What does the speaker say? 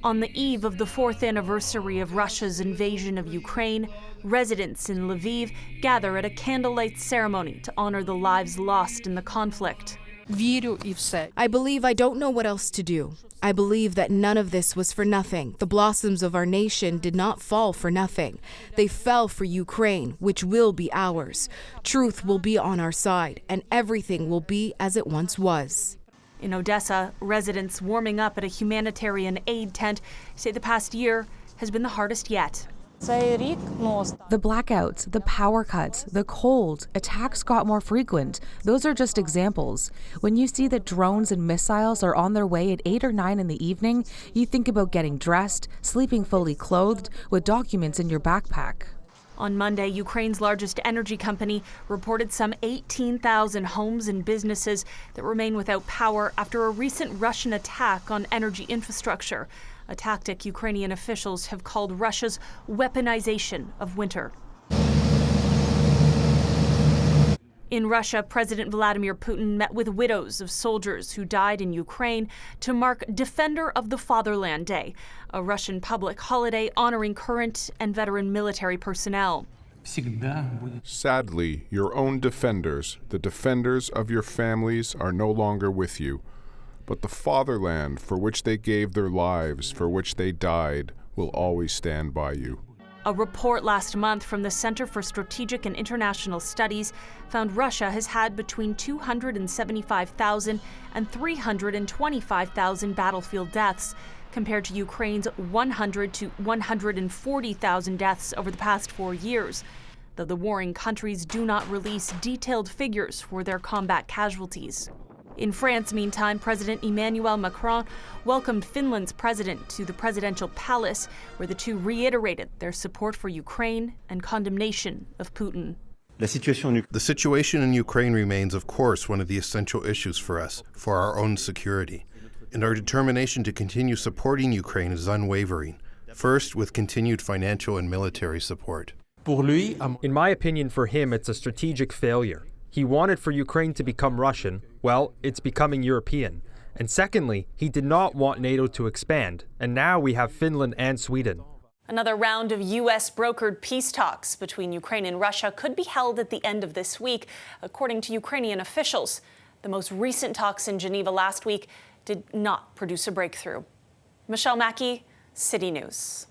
On the eve of the 4th anniversary of Russia's invasion of Ukraine, residents in Lviv gather at a candlelight ceremony to honor the lives lost in the conflict. I believe I don't know what else to do. I believe that none of this was for nothing. The blossoms of our nation did not fall for nothing. They fell for Ukraine, which will be ours. Truth will be on our side, and everything will be as it once was. In Odessa, residents warming up at a humanitarian aid tent say the past year has been the hardest yet. The blackouts, the power cuts, the cold, attacks got more frequent. Those are just examples. When you see that drones and missiles are on their way at 8 or 9 in the evening, you think about getting dressed, sleeping fully clothed, with documents in your backpack. On Monday, Ukraine's largest energy company reported some 18,000 homes and businesses that remain without power after a recent Russian attack on energy infrastructure, a tactic Ukrainian officials have called Russia's weaponization of winter. In Russia, President Vladimir Putin met with widows of soldiers who died in Ukraine to mark Defender of the Fatherland Day, a Russian public holiday honoring current and veteran military personnel. Sadly, your own defenders, the defenders of your families, are no longer with you. But the fatherland for which they gave their lives, for which they died, will always stand by you. A report last month from the Center for Strategic and International Studies found Russia has had between 275,000 and 325,000 battlefield deaths, compared to Ukraine's 100 to 140,000 deaths over the past 4 years, though the warring countries do not release detailed figures for their combat casualties. In France, meantime, President Emmanuel Macron welcomed Finland's president to the presidential palace, where the two reiterated their support for Ukraine and condemnation of Putin. The situation in Ukraine remains, of course, one of the essential issues for us, for our own security. And our determination to continue supporting Ukraine is unwavering, first with continued financial and military support. In my opinion, for him, it's a strategic failure. He wanted for Ukraine to become Russian. Well, it's becoming European. And secondly, he did not want NATO to expand. And now we have Finland and Sweden. Another round of U.S.-brokered peace talks between Ukraine and Russia could be held at the end of this week, according to Ukrainian officials. The most recent talks in Geneva last week did not produce a breakthrough. Mackey, City News.